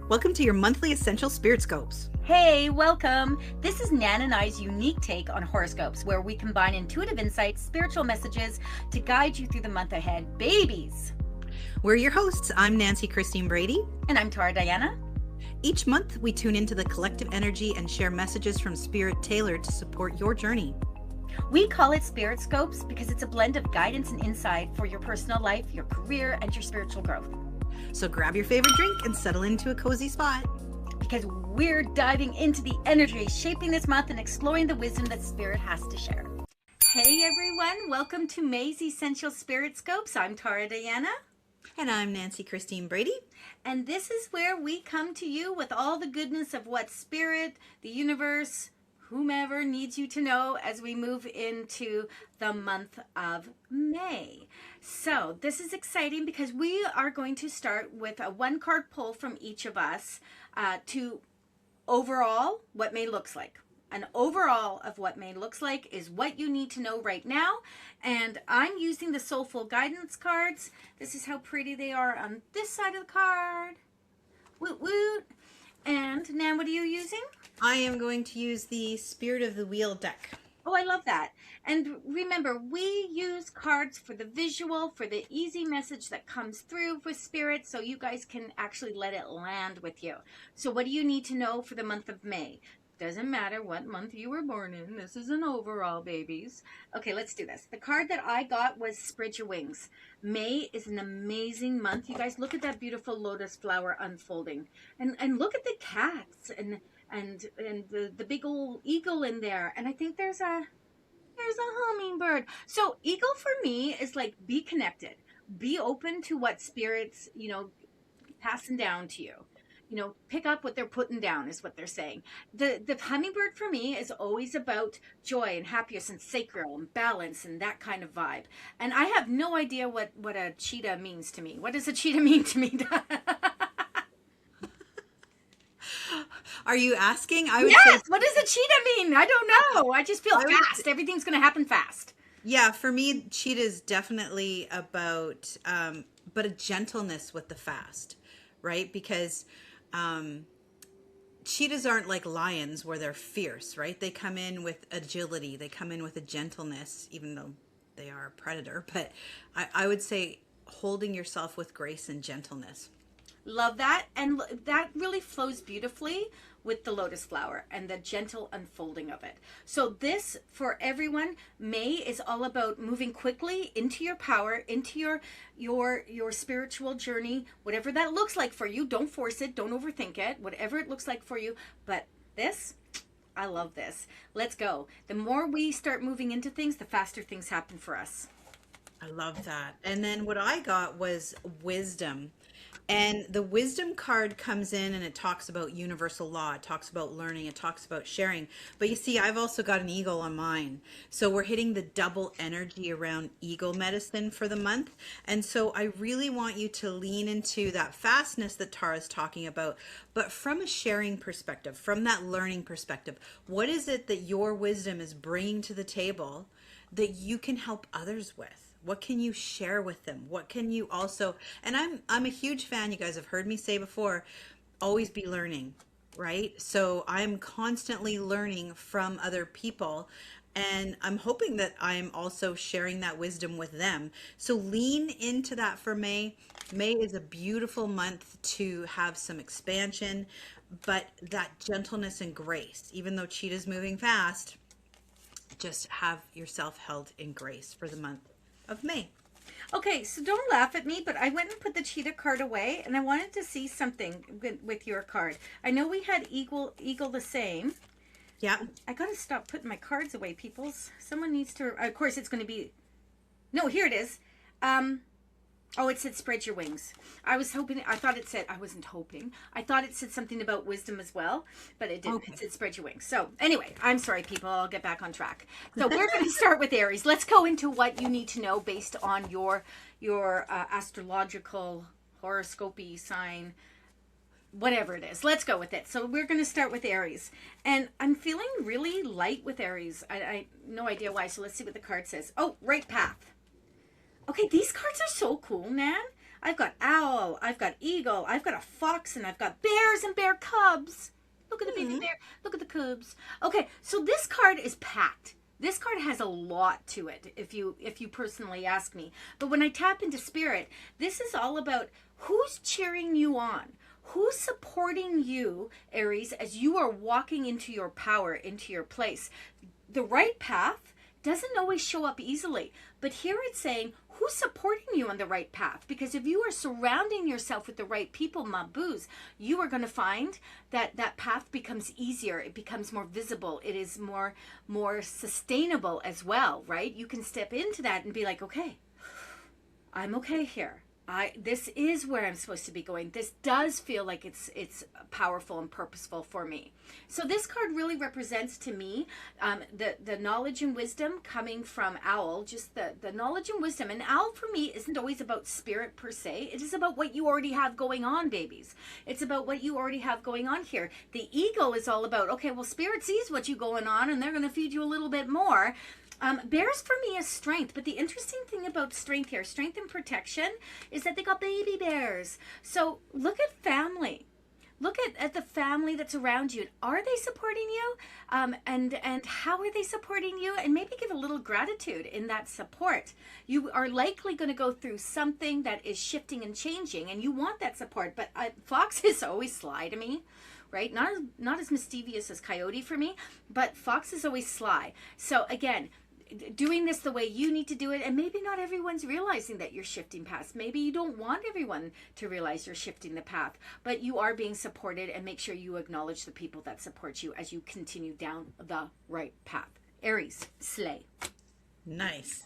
Welcome to your monthly Essential Spirit Scopes. Hey, welcome. This is Nan and I's unique take on horoscopes, where we combine intuitive insights, spiritual messages to guide you through the month ahead. Babies! We're your hosts. I'm Nancy Christine Brady. And I'm Tara Diana. Each month, we tune into the collective energy and share messages from Spirit tailored to support your journey. We call it Spirit Scopes because it's a blend of guidance and insight for your personal life, your career, and your spiritual growth. So grab your favorite drink and settle into a cozy spot. Because we're diving into the energy shaping this month and exploring the wisdom that Spirit has to share. Hey everyone, welcome to May's Essential Spirit Scopes. I'm Tara Diana. And I'm Nancy Christine Brady. And this is where we come to you with all the goodness of what Spirit, the universe, whomever needs you to know as we move into the month of May. So this is exciting because we are going to start with a one card pull from each of us to overall what May looks like. An overall of what May looks like is what you need to know right now. And I'm using the Soulful Guidance cards. This is how pretty they are on this side of the card. Woot woot. And Nan, what are you using? I am going to use the Spirit of the Wheel deck. Oh, I love that. And remember, we use cards for the visual, for the easy message that comes through with Spirit, so you guys can actually let it land with you. So what do you need to know for the month of May? Doesn't matter what month you were born in. This is an overall, babies. Okay, let's do this. The card that I got was Spread Your Wings. May is an amazing month. You guys, look at that beautiful lotus flower unfolding. And look at the cats and the big old eagle in there. And I think there's a hummingbird. So eagle for me is like, be connected. Be open to what Spirit's, passing down to you. Pick up what they're putting down is what they're saying. The hummingbird for me is always about joy and happiness and sacral and balance and that kind of vibe. And I have no idea what a cheetah means to me. What does a cheetah mean to me? Are you asking? I would Yes! say, What does a cheetah mean? I don't know. I just feel fast. Everything's going to happen fast. yeah, for me, cheetah is definitely about, but a gentleness with the fast, right? Because cheetahs aren't like lions where they're fierce, right? They come in with agility. They come in with a gentleness, even though they are a predator. But I would say holding yourself with grace and gentleness. Love that. And that really flows beautifully with the lotus flower and the gentle unfolding of it. So this, for everyone, May is all about moving quickly into your power, into your spiritual journey, whatever that looks like for you. Don't force it. Don't overthink it. Whatever it looks like for you. But this, I love this. Let's go. The more we start moving into things, the faster things happen for us. I love that. And then what I got was wisdom. And the wisdom card comes in and it talks about universal law. It talks about learning. It talks about sharing. But you see, I've also got an eagle on mine. So we're hitting the double energy around eagle medicine for the month. And so I really want you to lean into that fastness that Tara's talking about, but from a sharing perspective, from that learning perspective. What is it that your wisdom is bringing to the table that you can help others with? What can you share with them? What can you also, and I'm a huge fan, you guys have heard me say before, always be learning, right? So I'm constantly learning from other people, and I'm hoping that I'm also sharing that wisdom with them. So lean into that for May. May is a beautiful month to have some expansion, but that gentleness and grace, even though cheetah's moving fast, just have yourself held in grace for the month of May. Okay, so don't laugh at me, but I went and put the cheetah card away, and I wanted to see something with your card. I know we had eagle the same. Yeah. I gotta stop putting my cards away, peoples. Someone needs to. Of course, it's going to be. No, here it is. Oh, it said spread your wings. I was hoping. I thought it said. I wasn't hoping. I thought it said something about wisdom as well, but it didn't. Okay. It said spread your wings. So anyway, I'm sorry, people. I'll get back on track. So we're going to start with Aries. Let's go into what you need to know based on your astrological horoscopy sign, whatever it is. Let's go with it. So we're going to start with Aries, and I'm feeling really light with Aries. I no idea why. So let's see what the card says. Oh, right path. Okay, these cards are so cool, Nan. I've got owl, I've got eagle, I've got a fox, and I've got bears and bear cubs. Look at the baby bear. Look at the cubs. Okay, so this card is packed. This card has a lot to it, if you personally ask me. But when I tap into spirit, this is all about who's cheering you on. Who's supporting you, Aries, as you are walking into your power, into your place. The right path doesn't always show up easily. But here it's saying, who's supporting you on the right path? Because if you are surrounding yourself with the right people, Mabuz, you are going to find that that path becomes easier. It becomes more visible. It is more sustainable as well, right? You can step into that and be like, okay, I'm okay here. This is where I'm supposed to be going. This does feel like it's powerful and purposeful for me. So this card really represents to me the knowledge and wisdom coming from Owl, just the knowledge and wisdom. And Owl for me isn't always about spirit per se. It is about what you already have going on, babies. It's about what you already have going on here. The eagle is all about, okay, well, spirit sees what you going on and they're going to feed you a little bit more. Bears for me is strength, but the interesting thing about strength here, strength and protection, is that they got baby bears. So look at family. Look at the family that's around you. Are they supporting you? And how are they supporting you? And maybe give a little gratitude in that support. You are likely going to go through something that is shifting and changing, and you want that support. But Fox is always sly to me. Right? Not as mischievous as Coyote for me, but Fox is always sly. So again, doing this the way you need to do it, and maybe not everyone's realizing that you're shifting paths. Maybe you don't want everyone to realize you're shifting the path, but you are being supported, and make sure you acknowledge the people that support you as you continue down the right path. Aries, slay. Nice.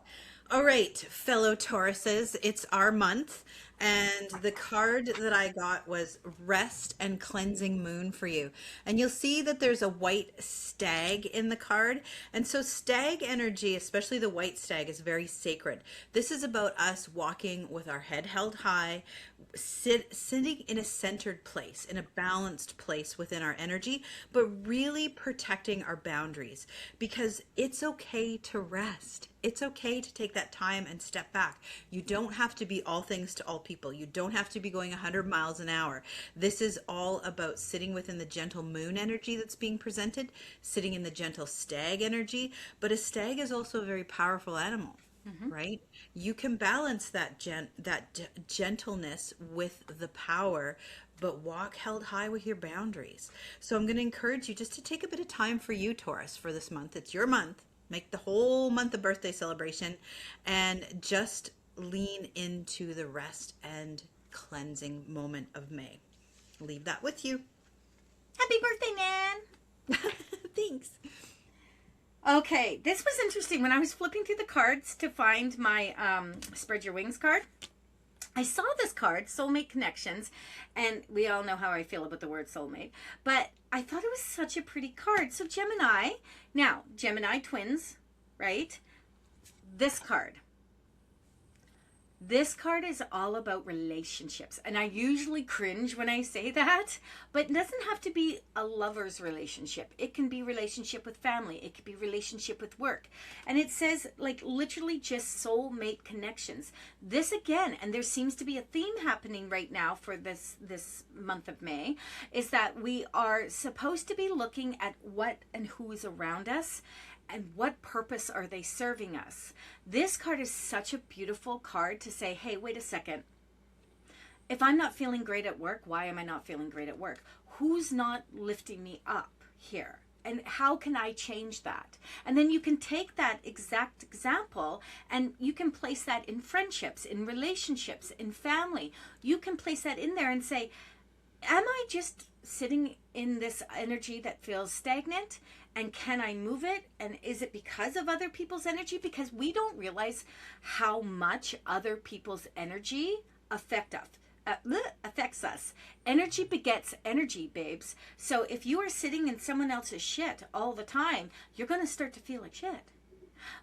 All right, fellow Tauruses, it's our month, and the card that I got was Rest and Cleansing Moon for you. And you'll see that there's a white stag in the card. And so stag energy, especially the white stag, is very sacred. This is about us walking with our head held high, sitting in a centered place, in a balanced place within our energy, but really protecting our boundaries, because it's okay to rest. It's okay to take that time and step back. You don't have to be all things to all people. You don't have to be going 100 miles an hour. This is all about sitting within the gentle moon energy that's being presented, sitting in the gentle stag energy. But a stag is also a very powerful animal, right? You can balance that gentleness with the power, but walk held high with your boundaries. So I'm going to encourage you just to take a bit of time for you, Taurus, for this month. It's your month. Make the whole month a birthday celebration, and just lean into the rest and cleansing moment of May. Leave that with you. Happy birthday, Nan. Thanks. Okay, this was interesting. When I was flipping through the cards to find my Spread Your Wings card, I saw this card, Soulmate Connections, and we all know how I feel about the word soulmate, but I thought it was such a pretty card. So Gemini, now, Gemini twins, right? This card. This card is all about relationships, and I usually cringe when I say that, but it doesn't have to be a lover's relationship. It can be relationship with family. It could be relationship with work. And it says, like, literally just soulmate connections. This again, and there seems to be a theme happening right now for this month of May, is that we are supposed to be looking at what and who is around us, and what purpose are they serving us? This card is such a beautiful card to say, hey, wait a second. If I'm not feeling great at work, why am I not feeling great at work? Who's not lifting me up here? And how can I change that? And then you can take that exact example and you can place that in friendships, in relationships, in family. You can place that in there and say, am I just sitting in this energy that feels stagnant? And can I move it? And is it because of other people's energy? Because we don't realize how much other people's energy affects us. Energy begets energy, babes. So if you are sitting in someone else's shit all the time, you're going to start to feel like shit.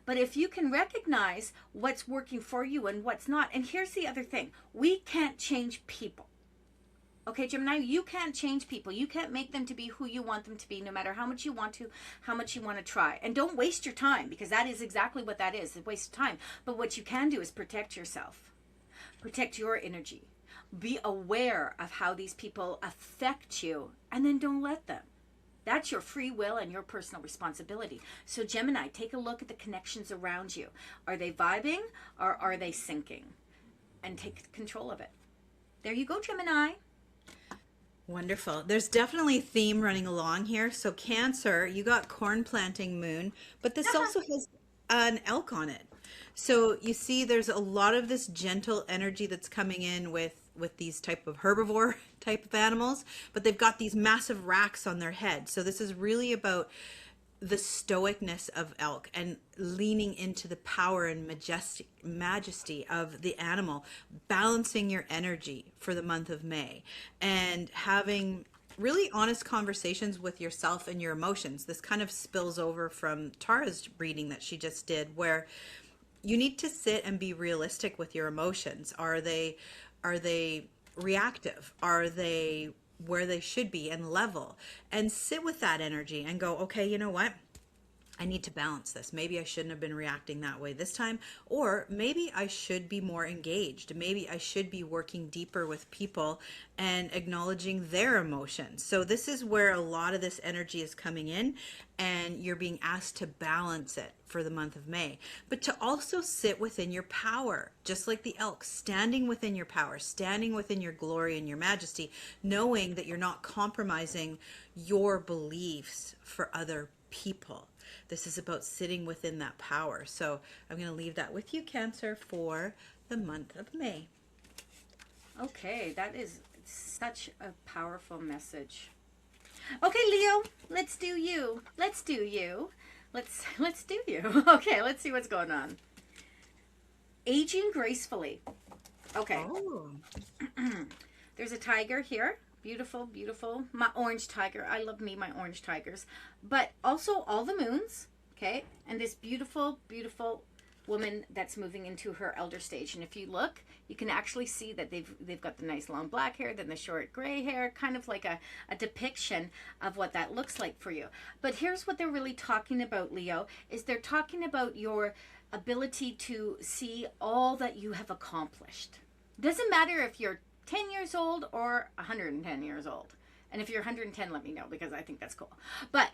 But if you can recognize what's working for you and what's not, and here's the other thing, we can't change people. Okay, Gemini, you can't change people. You can't make them to be who you want them to be, no matter how much you want to, how much you want to try. And don't waste your time, because that is exactly what that is, a waste of time. But what you can do is protect yourself. Protect your energy. Be aware of how these people affect you, and then don't let them. That's your free will and your personal responsibility. So Gemini, take a look at the connections around you. Are they vibing or are they sinking? And take control of it. There you go, Gemini. Wonderful. There's definitely a theme running along here. So Cancer, you got corn planting moon, but this also has an elk on it. So you see there's a lot of this gentle energy that's coming in with these type of herbivore type of animals, but they've got these massive racks on their head. So this is really about the stoicness of elk and leaning into the power and majesty of the animal, balancing your energy for the month of May and having really honest conversations with yourself and your emotions. This kind of spills over from Tara's reading that she just did, where you need to sit and be realistic with your emotions. Are they reactive? Are they where they should be and level? And sit with that energy and go, okay, you know what? I need to balance this. Maybe I shouldn't have been reacting that way this time, or maybe I should be more engaged. Maybe I should be working deeper with people and acknowledging their emotions. So this is where a lot of this energy is coming in, and you're being asked to balance it for the month of May, but to also sit within your power, just like the elk, standing within your power, standing within your glory and your majesty, knowing that you're not compromising your beliefs for other people. This is about sitting within that power. So I'm going to leave that with you, Cancer, for the month of May. Okay, that is such a powerful message. Okay, Leo, let's do you. Let's do you. Let's do you. Okay, let's see what's going on. Aging gracefully. Okay. Oh. There's a tiger here. Beautiful, beautiful. My orange tiger. I love me, my orange tigers. But also all the moons, okay? And this beautiful, beautiful woman that's moving into her elder stage. And if you look, you can actually see that they've got the nice long black hair, then the short gray hair, kind of like a depiction of what that looks like for you. But here's what they're really talking about, Leo, is they're talking about your ability to see all that you have accomplished. Doesn't matter if you're 10 years old or 110 years old. And if you're 110, let me know, because I think that's cool. But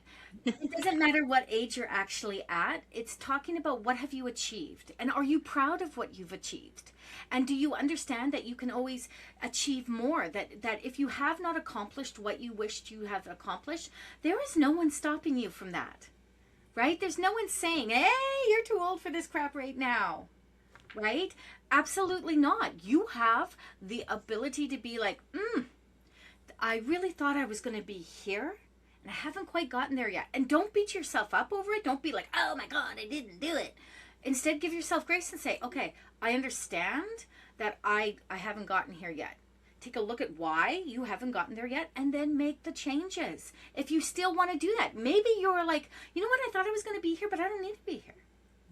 it doesn't matter what age you're actually at. It's talking about what have you achieved, and are you proud of what you've achieved? And do you understand that you can always achieve more? That if you have not accomplished what you wished you have accomplished, there is no one stopping you from that, right? There's no one saying, hey, you're too old for this crap right now. Right? Absolutely not. You have the ability to be like, I really thought I was going to be here, and I haven't quite gotten there yet. And don't beat yourself up over it. Don't be like, oh my God, I didn't do it. Instead, give yourself grace and say, okay, I understand that I haven't gotten here yet. Take a look at why you haven't gotten there yet, and then make the changes. If you still want to do that, maybe you're like, you know what, I thought I was going to be here, but I don't need to be here.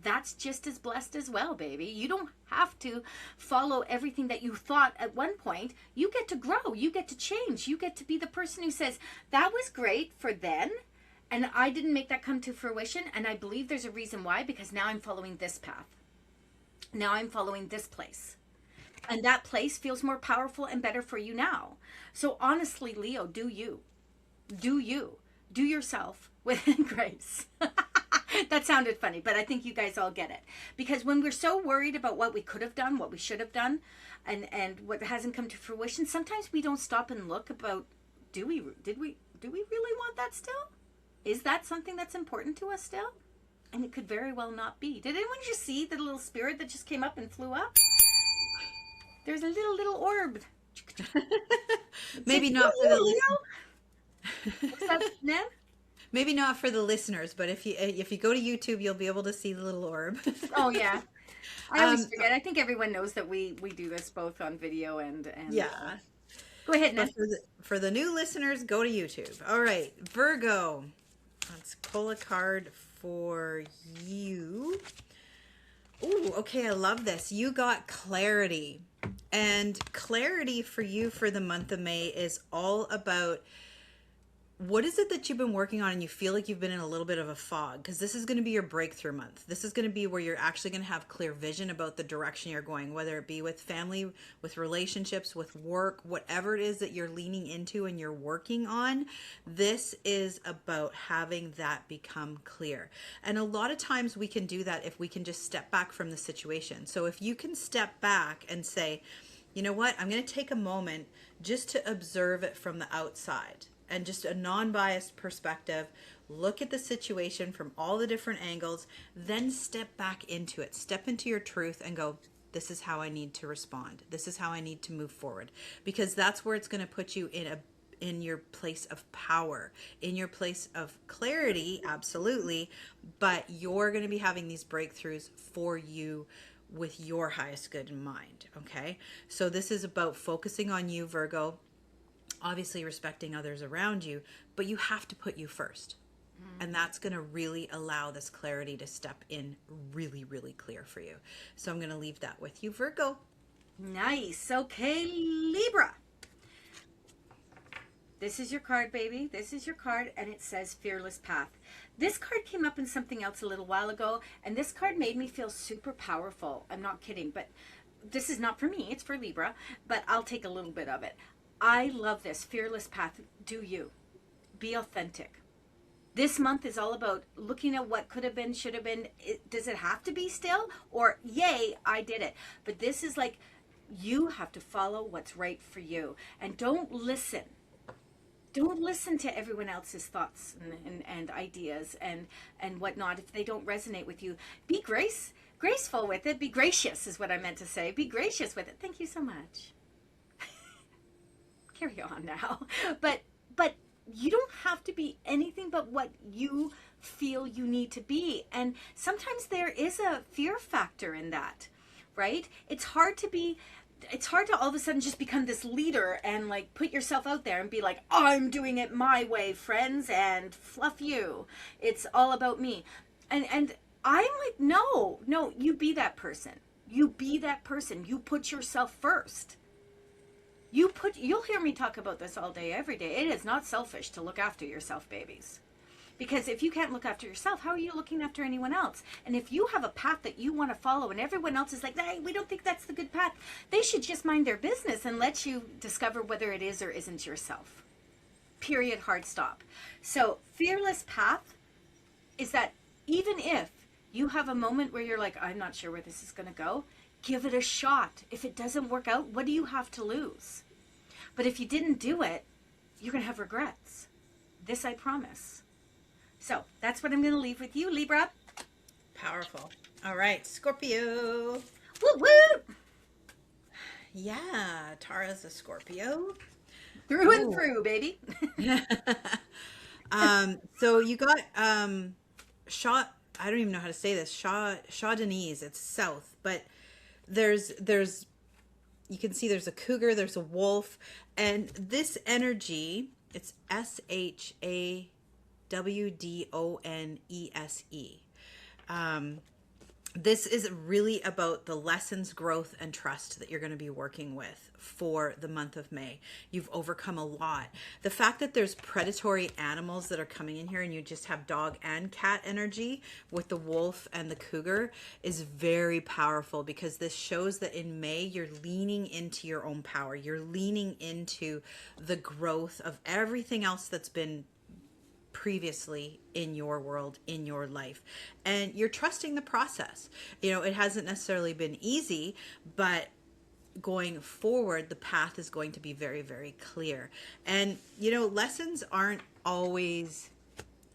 That's just as blessed as well, baby. You don't have to follow everything that you thought at one point. You get to grow. You get to change. You get to be the person who says, that was great for then, and I didn't make that come to fruition, and I believe there's a reason why, because now I'm following this path. Now I'm following this place. And that place feels more powerful and better for you now. So honestly, Leo, do you. Do you. Do yourself with grace. That sounded funny, but I think you guys all get it. Because when we're so worried about what we could have done, what we should have done, and what hasn't come to fruition, sometimes we don't stop and look about, do we really want that still? Is that something that's important to us still? And it could very well not be. Did anyone just see the little spirit that just came up and flew up? There's a little orb. Maybe not for the listeners. What's that, Nan? Maybe not for the listeners, but if you go to YouTube, you'll be able to see the little orb. Oh yeah, I always forget. I think everyone knows that we do this both on video and yeah. Go ahead, Nan. For the new listeners, go to YouTube. All right, Virgo. Let's pull a card for you. Ooh, okay, I love this. You got clarity. And clarity for you for the month of May is all about what is it that you've been working on and you feel like you've been in a little bit of a fog? Because this is going to be your breakthrough month. This is going to be where you're actually going to have clear vision about the direction you're going, whether it be with family, with relationships, with work, whatever it is that you're leaning into and you're working on. This is about having that become clear. And a lot of times we can do that if we can just step back from the situation. So if you can step back and say, you know what, I'm going to take a moment just to observe it from the outside and just a non-biased perspective, look at the situation from all the different angles, then step back into it, step into your truth and go, this is how I need to respond. This is how I need to move forward, because that's where it's going to put you in your place of power, in your place of clarity. Absolutely. But you're going to be having these breakthroughs for you with your highest good in mind. Okay. So this is about focusing on you, Virgo, obviously respecting others around you, but you have to put you first. And that's going to really allow this clarity to step in really, really clear for you. So I'm going to leave that with you, Virgo. Nice. Okay, Libra. This is your card, baby. This is your card, and it says Fearless Path. This card came up in something else a little while ago, and this card made me feel super powerful. I'm not kidding, but this is not for me. It's for Libra, but I'll take a little bit of it. I love this. Fearless Path. Do you. Be authentic. This month is all about looking at what could have been, should have been. Does it have to be still? Or, yay, I did it. But this is like, you have to follow what's right for you. And don't listen. Don't listen to everyone else's thoughts and ideas and whatnot if they don't resonate with you. Be graceful with it. Be gracious is what I meant to say. Be gracious with it. Thank you so much. Carry on now. But you don't have to be anything but what you feel you need to be. And sometimes there is a fear factor in that, right? It's hard to all of a sudden just become this leader and like put yourself out there and be like, I'm doing it my way, friends, and fluff you. It's all about me. And I'm like, no, you be that person. You be that person. You put yourself first. You'll hear me talk about this all day, every day. It is not selfish to look after yourself, babies. Because if you can't look after yourself, how are you looking after anyone else? And if you have a path that you want to follow and everyone else is like, hey, we don't think that's the good path, they should just mind their business and let you discover whether it is or isn't yourself. Period, hard stop. So Fearless Path is that even if you have a moment where you're like, I'm not sure where this is going to go, give it a shot. If it doesn't work out, what do you have to lose? But if you didn't do it, you're going to have regrets. This I promise. So that's what I'm going to leave with you, Libra. Powerful. All right, Scorpio. Woo woo! Yeah, Tara's a Scorpio. Through and through, baby. So you got Shaw. I don't even know how to say this. Shaw Denise. It's south, but there's you can see there's a cougar, there's a wolf, and this energy, it's SHAWDONESE. This is really about the lessons, growth, and trust that you're going to be working with for the month of May. You've overcome a lot. The fact that there's predatory animals that are coming in here and you just have dog and cat energy with the wolf and the cougar is very powerful, because this shows that in May you're leaning into your own power. You're leaning into the growth of everything else that's been previously in your world, in your life, and you're trusting the process. You know, it hasn't necessarily been easy, but going forward, the path is going to be very, very clear. And, you know, lessons aren't always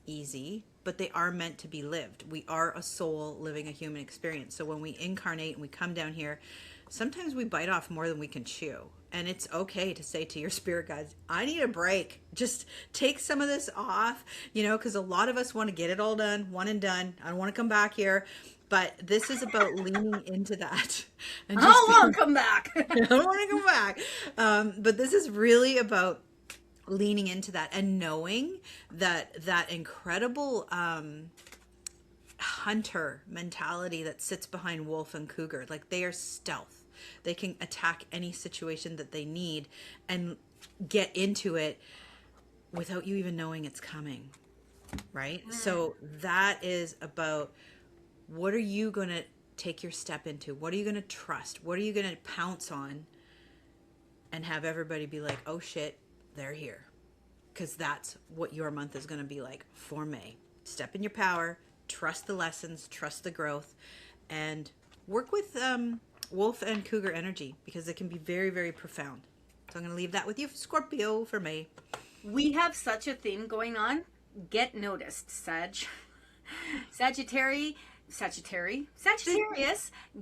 easy, but they are meant to be lived. We are a soul living a human experience. So when we incarnate and we come down here, sometimes we bite off more than we can chew. And it's okay to say to your spirit guides, I need a break. Just take some of this off, you know, because a lot of us want to get it all done, one and done. I don't want to come back here. But this is about leaning into that. And I don't want to come back. I don't want to come back. But this is really about leaning into that and knowing that that incredible hunter mentality that sits behind wolf and cougar, like they are stealth. They can attack any situation that they need and get into it without you even knowing it's coming, right? So that is about, what are you going to take your step into? What are you going to trust? What are you going to pounce on and have everybody be like, oh shit, they're here? Because that's what your month is going to be like for May. Step in your power, trust the lessons, trust the growth, and work with wolf and cougar energy, because it can be very, very profound. So I'm going to leave that with you, Scorpio, for May. We have such a theme going on. Get noticed, Sag. Sagittarius,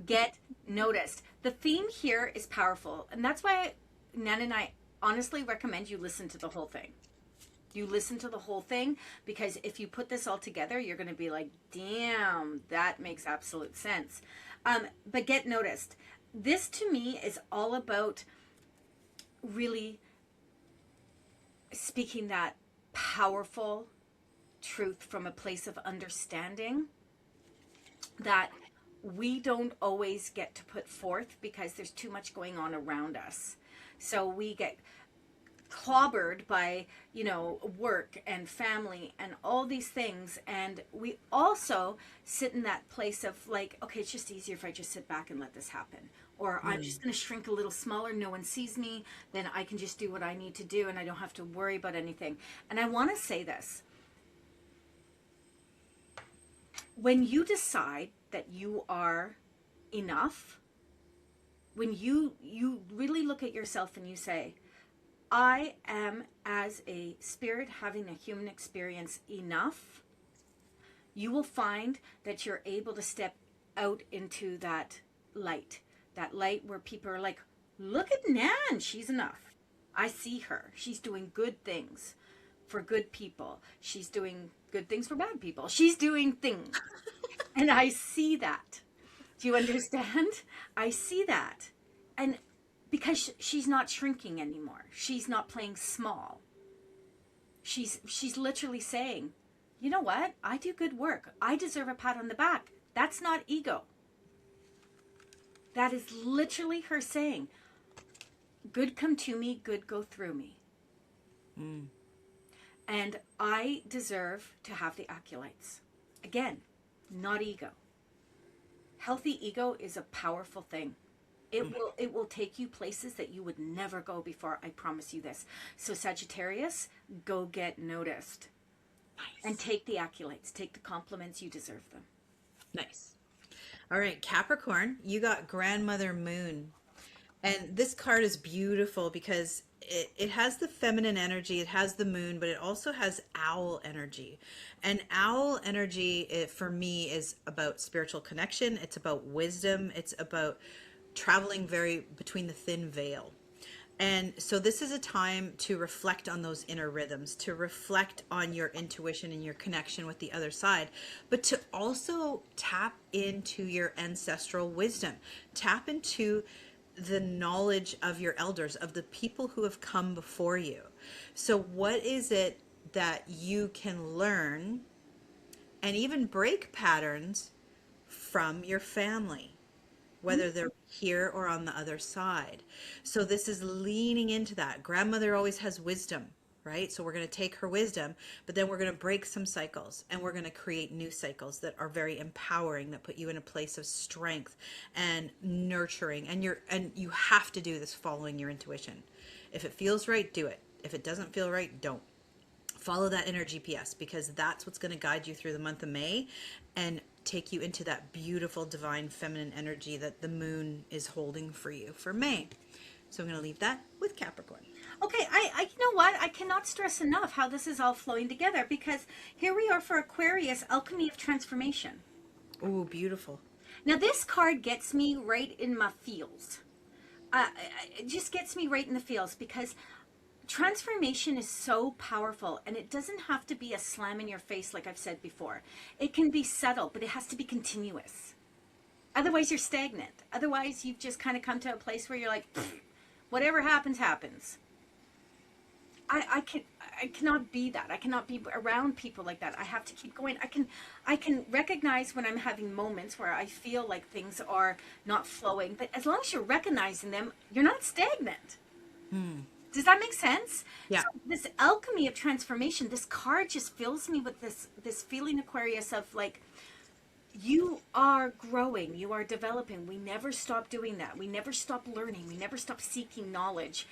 get noticed. The theme here is powerful. And that's why Nan and I honestly recommend you listen to the whole thing. You listen to the whole thing, because if you put this all together, you're going to be like, damn, that makes absolute sense. But get noticed. This to me is all about really speaking that powerful truth from a place of understanding that we don't always get to put forth because there's too much going on around us. So we get clobbered by, you know, work and family and all these things, and we also sit in that place of like, okay, it's just easier if I just sit back and let this happen, or I'm just going to shrink a little smaller, no one sees me, then I can just do what I need to do and I don't have to worry about anything. And I want to say this: when you decide that you are enough, when you really look at yourself and you say, I am, as a spirit having a human experience, enough, you will find that you're able to step out into that light where people are like, look at Nan, she's enough. I see her. She's doing good things for good people. She's doing good things for bad people. She's doing things. And I see that. Do you understand? I see that. And because she's not shrinking anymore. She's not playing small. She's literally saying, you know what? I do good work. I deserve a pat on the back. That's not ego. That is literally her saying, good come to me, good go through me. And I deserve to have the acolytes. Again, not ego. Healthy ego is a powerful thing. It will take you places that you would never go before. I promise you this. So Sagittarius, go get noticed. Nice. And take the accolades. Take the compliments. You deserve them. Nice. All right, Capricorn, you got Grandmother Moon. And this card is beautiful because it has the feminine energy, it has the moon, but it also has owl energy. And owl energy, for me, is about spiritual connection. It's about wisdom. It's about traveling between the thin veil. And so this is a time to reflect on those inner rhythms, to reflect on your intuition and your connection with the other side, but to also tap into your ancestral wisdom, tap into the knowledge of your elders, of the people who have come before you. So what is it that you can learn and even break patterns from your family, whether they're here or on the other side? So this is leaning into that. Grandmother always has wisdom, right? So we're going to take her wisdom, but then we're going to break some cycles and we're going to create new cycles that are very empowering, that put you in a place of strength and nurturing. And you have to do this following your intuition. If it feels right, do it. If it doesn't feel right, don't. Follow that inner GPS, because that's what's going to guide you through the month of May and take you into that beautiful divine feminine energy that the moon is holding for you for May. So I'm going to leave that with Capricorn. Okay, I you know what? I cannot stress enough how this is all flowing together, because here we are for Aquarius, Alchemy of Transformation. Oh, beautiful. Now this card gets me right in my feels. It just gets me right in the feels, because transformation is so powerful, and it doesn't have to be a slam in your face like I've said before. It can be subtle, but it has to be continuous. Otherwise you're stagnant. Otherwise you've just kind of come to a place where you're like, whatever happens, happens. I cannot be that. I cannot be around people like that. I have to keep going. I can recognize when I'm having moments where I feel like things are not flowing, but as long as you're recognizing them, you're not stagnant. Does that make sense? Yeah. So this alchemy of transformation, this card just fills me with this feeling, Aquarius, of like, you are growing, you are developing. We never stop doing that. We never stop learning. We never stop seeking knowledge,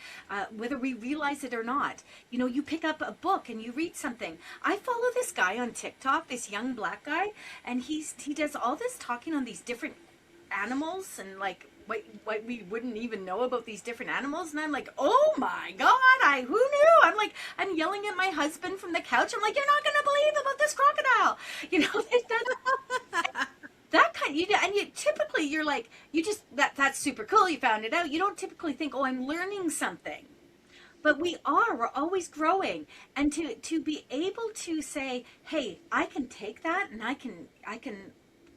whether we realize it or not. You know, you pick up a book and you read something. I follow this guy on TikTok, this young black guy, and he does all this talking on these different animals and like what we wouldn't even know about these different animals. And I'm like, oh my God, who knew? I'm yelling at my husband from the couch. I'm like, you're not going to believe about this crocodile. You know, that kind, and you typically, you're like, you just, that's super cool. You found it out. You don't typically think, oh, I'm learning something. But we're always growing. And to be able to say, hey, I can take that and I can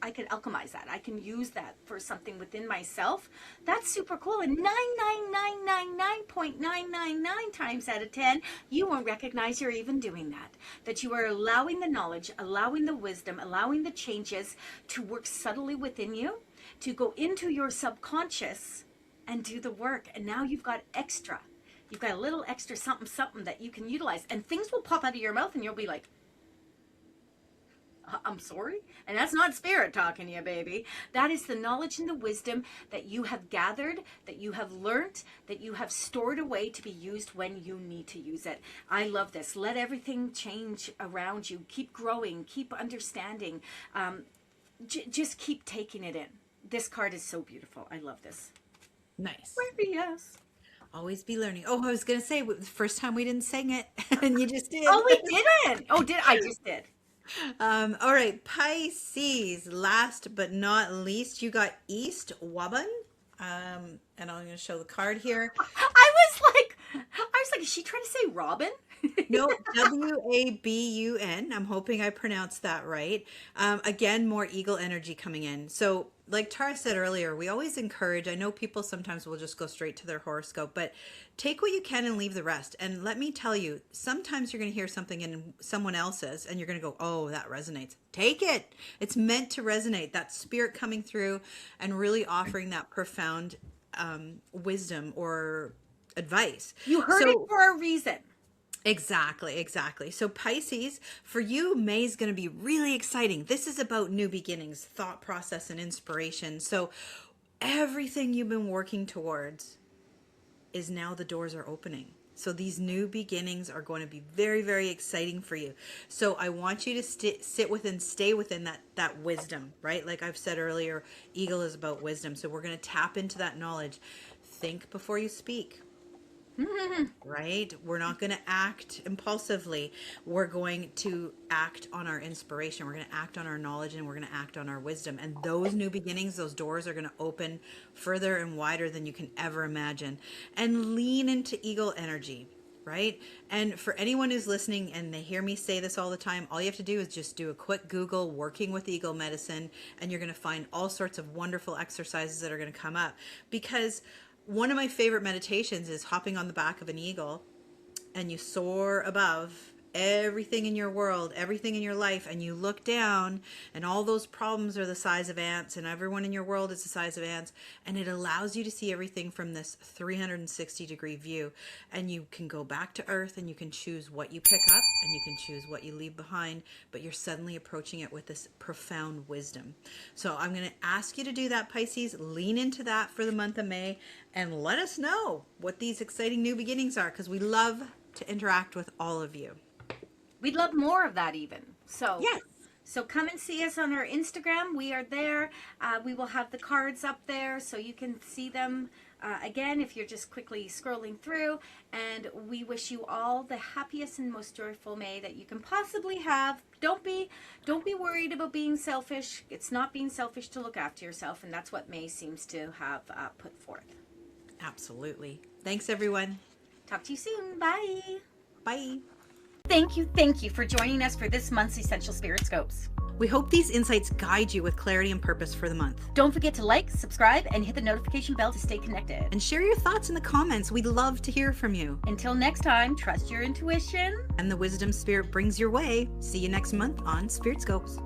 alchemize that. I can use that for something within myself. That's super cool. And 99,999.999 times out of 10, you won't recognize you're even doing that. That you are allowing the knowledge, allowing the wisdom, allowing the changes to work subtly within you, to go into your subconscious and do the work. And now you've got extra. You've got a little extra something that you can utilize. And things will pop out of your mouth and you'll be like, I'm sorry? And that's not spirit talking to you, baby. That is the knowledge and the wisdom that you have gathered, that you have learned, that you have stored away to be used when you need to use it. I love this. Let everything change around you. Keep growing. Keep understanding. Just keep taking it in. This card is so beautiful. I love this. Nice. Yes. Always be learning. Oh, I was going to say, the first time we didn't sing it, and you just did. Oh, we didn't. Oh, I just did. All right, Pisces, last but not least, you got East Wabun. And I'm going to show the card here. I was like, is she trying to say Robin? No, Wabun. I'm hoping I pronounced that right. Again, more eagle energy coming in. So like Tara said earlier, we always encourage, I know people sometimes will just go straight to their horoscope, but take what you can and leave the rest. And let me tell you, sometimes you're going to hear something in someone else's and you're going to go, oh, that resonates. Take it. It's meant to resonate. That spirit coming through and really offering that profound wisdom or advice. You heard it for a reason. Exactly. So Pisces, for you, May is going to be really exciting. This is about new beginnings, thought process, and inspiration. So everything you've been working towards is now the doors are opening. So these new beginnings are going to be very, very exciting for you. So I want you to stay within that wisdom, right? Like I've said earlier, Eagle is about wisdom. So we're going to tap into that knowledge. Think before you speak. Right? We're not going to act impulsively. We're going to act on our inspiration. We're going to act on our knowledge and we're going to act on our wisdom. And those new beginnings, those doors are going to open further and wider than you can ever imagine. And lean into eagle energy, right? And for anyone who's listening and they hear me say this all the time, all you have to do is just do a quick Google, working with eagle medicine, and you're going to find all sorts of wonderful exercises that are going to come up. Because one of my favorite meditations is hopping on the back of an eagle and you soar above everything in your world, everything in your life, and you look down and all those problems are the size of ants and everyone in your world is the size of ants, and it allows you to see everything from this 360-degree view, and you can go back to earth and you can choose what you pick up and you can choose what you leave behind, but you're suddenly approaching it with this profound wisdom. So I'm going to ask you to do that, Pisces. Lean into that for the month of May and let us know what these exciting new beginnings are, because we love to interact with all of you. We'd love more of that even. So yes. So come and see us on our Instagram. We are there. We will have the cards up there so you can see them again if you're just quickly scrolling through. And we wish you all the happiest and most joyful May that you can possibly have. Don't be worried about being selfish. It's not being selfish to look after yourself, and that's what May seems to have put forth. Absolutely. Thanks, everyone. Talk to you soon. Bye. Bye. Thank you for joining us for this month's Essential Spirit Scopes. We hope these insights guide you with clarity and purpose for the month. Don't forget to like, subscribe, and hit the notification bell to stay connected. And share your thoughts in the comments. We'd love to hear from you. Until next time, trust your intuition. And the wisdom Spirit brings your way. See you next month on Spirit Scopes.